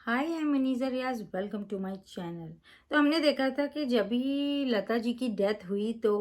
Hi, I am Maniza Riyaz. Welcome to my channel. तो हमने देखा था कि जब भी लता जी की डेथ हुई तो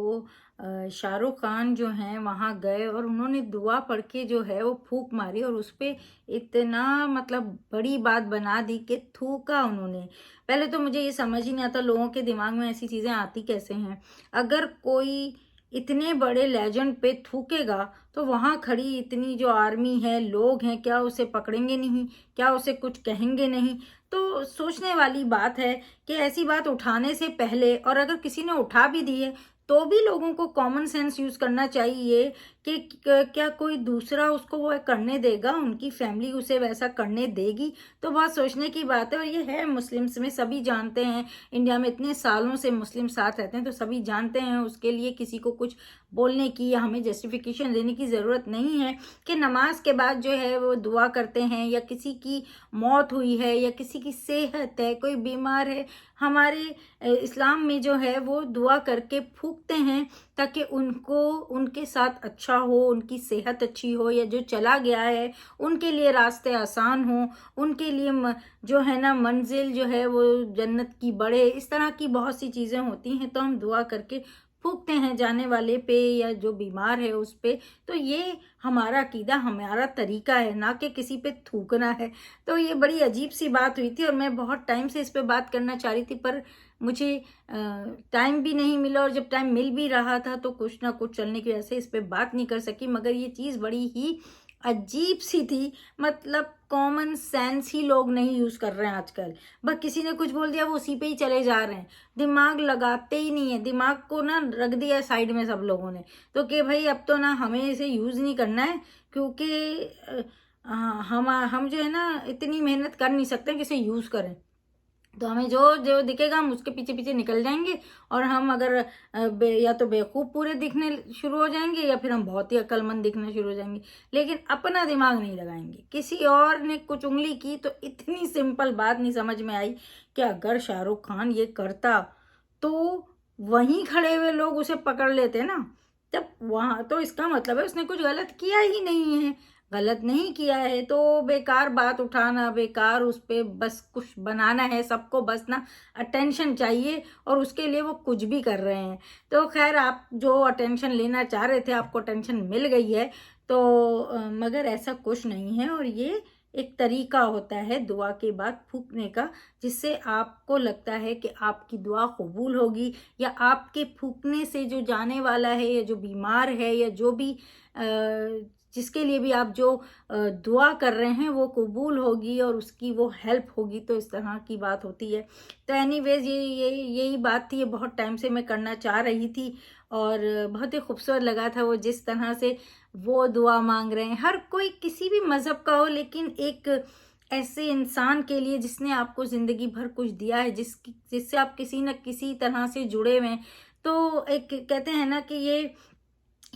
शाहरुख खान जो हैं वहाँ गए और उन्होंने दुआ पढ़ के जो है वो फूंक मारी और उस पे इतना मतलब बड़ी बात बना दी कि थूका उन्होंने। पहले तो मुझे ये समझ ही नहीं आता लोगों के दिमाग में ऐसी चीज़ें आती कैसे हैं। अगर कोई इतने बड़े लेजेंड पे थूकेगा तो वहाँ खड़ी इतनी जो आर्मी है, लोग हैं, क्या उसे पकड़ेंगे नहीं? क्या उसे कुछ कहेंगे नहीं? तो सोचने वाली बात है कि ऐसी बात उठाने से पहले, और अगर किसी ने उठा भी दी है तो भी लोगों को कॉमन सेंस यूज़ करना चाहिए कि क्या कोई दूसरा उसको वो करने देगा, उनकी फैमिली उसे वैसा करने देगी? तो बहुत सोचने की बात है। और ये है मुस्लिम्स में, सभी जानते हैं, इंडिया में इतने सालों से मुस्लिम साथ रहते हैं तो सभी जानते हैं, उसके लिए किसी को कुछ बोलने की या हमें जस्टिफिकेशन देने की ज़रूरत नहीं है कि नमाज के बाद जो है वो दुआ करते हैं, या किसी की मौत हुई है या किसी की सेहत है, कोई बीमार है, हमारे इस्लाम में जो है वो दुआ करके फूकते हैं ताकि उनको, उनके साथ अच्छा हो, उनकी सेहत अच्छी हो, या जो चला गया है उनके लिए रास्ते आसान हो, उनके लिए जो है ना मंजिल जो है वो जन्नत की बढ़े। इस तरह की बहुत सी चीज़ें होती हैं तो हम दुआ करके फूकते हैं जाने वाले पे या जो बीमार है उस पे। तो ये हमारा अकीदा, हमारा तरीका है, ना कि किसी पे थूकना है। तो ये बड़ी अजीब सी बात हुई थी और मैं बहुत टाइम से इस पे बात करना चाह रही थी, पर मुझे टाइम भी नहीं मिला, और जब टाइम मिल भी रहा था तो कुछ ना कुछ चलने की वजह से इस पे बात नहीं कर सकी। मगर ये चीज़ बड़ी ही अजीब सी थी, मतलब कॉमन सेंस ही लोग नहीं यूज़ कर रहे हैं आजकल। बस किसी ने कुछ बोल दिया वो उसी पे ही चले जा रहे हैं, दिमाग लगाते ही नहीं है, दिमाग को ना रख दिया है साइड में सब लोगों ने। तो कि भाई अब तो ना हमें इसे यूज़ नहीं करना है, क्योंकि हम जो है ना इतनी मेहनत कर नहीं सकते कि इसे यूज़ करें। तो हमें जो जो दिखेगा हम उसके पीछे पीछे निकल जाएंगे, और हम अगर या तो बेवकूफ़ पूरे दिखने शुरू हो जाएंगे या फिर हम बहुत ही अक्लमंद दिखने शुरू हो जाएंगे, लेकिन अपना दिमाग नहीं लगाएंगे। किसी और ने कुछ उंगली की तो इतनी सिंपल बात नहीं समझ में आई कि अगर शाहरुख खान ये करता तो वहीं खड़े हुए लोग उसे पकड़ लेते ना, तब वहाँ तो इसका मतलब है उसने कुछ गलत किया ही नहीं है। गलत नहीं किया है तो बेकार बात उठाना, बेकार उस पे बस कुछ बनाना है, सबको बस ना अटेंशन चाहिए और उसके लिए वो कुछ भी कर रहे हैं। तो खैर, आप जो अटेंशन लेना चाह रहे थे आपको अटेंशन मिल गई है। तो मगर ऐसा कुछ नहीं है, और ये एक तरीका होता है दुआ के बाद फूकने का, जिससे आपको लगता है कि आपकी दुआ कबूल होगी, या आपके फूकने से जो जाने वाला है या जो बीमार है या जो भी जिसके लिए भी आप जो दुआ कर रहे हैं वो कबूल होगी और उसकी वो हेल्प होगी। तो इस तरह की बात होती है। तो एनीवेज ये यही बात थी, ये बहुत टाइम से मैं करना चाह रही थी और बहुत ही खूबसूरत लगा था वो जिस तरह से वो दुआ मांग रहे हैं। हर कोई किसी भी मज़हब का हो, लेकिन एक ऐसे इंसान के लिए जिसने आपको ज़िंदगी भर कुछ दिया है, जिससे आप किसी न किसी तरह से जुड़े हुए हैं। तो एक कहते हैं ना कि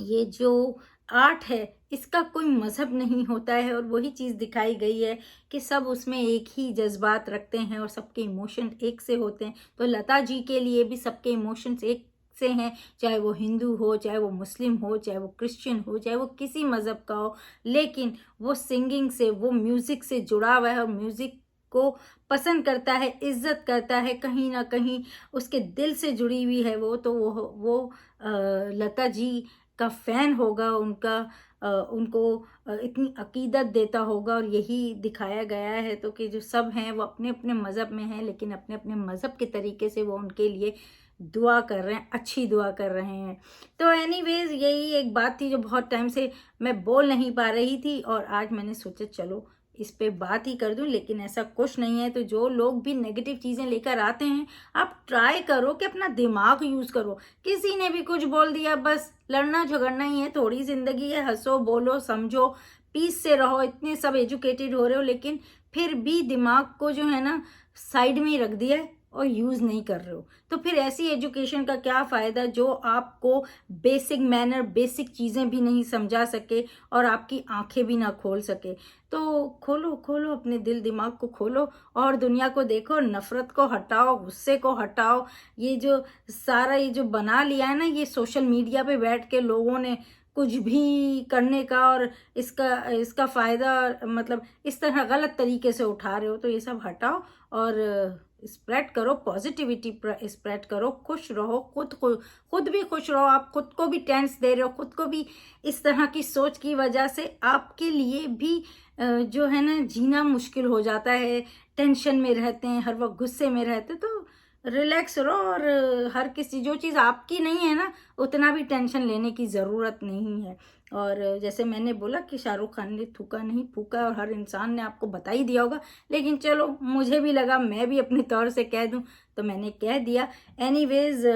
ये जो आर्ट है इसका कोई मज़हब नहीं होता है, और वही चीज़ दिखाई गई है कि सब उसमें एक ही जज्बात रखते हैं और सबके इमोशन एक से होते हैं। तो लता जी के लिए भी सबके इमोशंस एक से हैं, चाहे वो हिंदू हो, चाहे वो मुस्लिम हो, चाहे वो क्रिश्चियन हो, चाहे वो किसी मज़हब का हो, लेकिन वो सिंगिंग से, वो म्यूज़िक से जुड़ा हुआ है और म्यूज़िक को पसंद करता है, इज्जत करता है, कहीं ना कहीं उसके दिल से जुड़ी हुई है वो। तो वो लता जी का फ़ैन होगा, उनको इतनी अकीदत देता होगा, और यही दिखाया गया है। तो कि जो सब हैं वो अपने अपने मज़हब में हैं, लेकिन अपने अपने मज़हब के तरीके से वो उनके लिए दुआ कर रहे हैं, अच्छी दुआ कर रहे हैं। तो एनीवेज यही एक बात थी जो बहुत टाइम से मैं बोल नहीं पा रही थी, और आज मैंने सोचा चलो इस पे बात ही कर दूं। लेकिन ऐसा कुछ नहीं है। तो जो लोग भी नेगेटिव चीज़ें लेकर आते हैं, आप ट्राई करो कि अपना दिमाग यूज़ करो। किसी ने भी कुछ बोल दिया, बस लड़ना झगड़ना ही है, थोड़ी ज़िंदगी है, हंसो बोलो समझो, पीस से रहो। इतने सब एजुकेटेड हो रहे हो, लेकिन फिर भी दिमाग को जो है ना साइड में ही रख दिया है और यूज़ नहीं कर रहे हो। तो फिर ऐसी एजुकेशन का क्या फ़ायदा जो आपको बेसिक मैनर, बेसिक चीज़ें भी नहीं समझा सके और आपकी आंखें भी ना खोल सके। तो खोलो खोलो अपने दिल दिमाग को खोलो और दुनिया को देखो, नफ़रत को हटाओ, गुस्से को हटाओ। ये जो सारा ये जो बना लिया है ना, ये सोशल मीडिया पे बैठ के लोगों ने कुछ भी करने का और इसका फ़ायदा मतलब इस तरह गलत तरीके से उठा रहे हो, तो ये सब हटाओ और स्प्रेड करो, पॉजिटिविटी स्प्रेड करो, खुश रहो, खुद भी खुश रहो। आप खुद को भी टेंस दे रहे हो, खुद को भी इस तरह की सोच की वजह से आपके लिए भी जो है ना जीना मुश्किल हो जाता है, टेंशन में रहते हैं, हर वक्त गुस्से में रहते, तो रिलैक्स रहो और हर किसी जो चीज़ आपकी नहीं है ना उतना भी टेंशन लेने की ज़रूरत नहीं है। और जैसे मैंने बोला कि शाहरुख खान ने थूका नहीं फूका, और हर इंसान ने आपको बता ही दिया होगा, लेकिन चलो मुझे भी लगा मैं भी अपने तौर से कह दूं तो मैंने कह दिया। एनीवेज,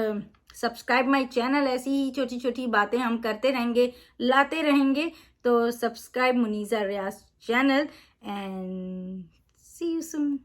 सब्सक्राइब माय चैनल, ऐसी ही छोटी छोटी बातें हम करते रहेंगे, लाते रहेंगे, तो subscribe Muniza Riaz channel and see you soon.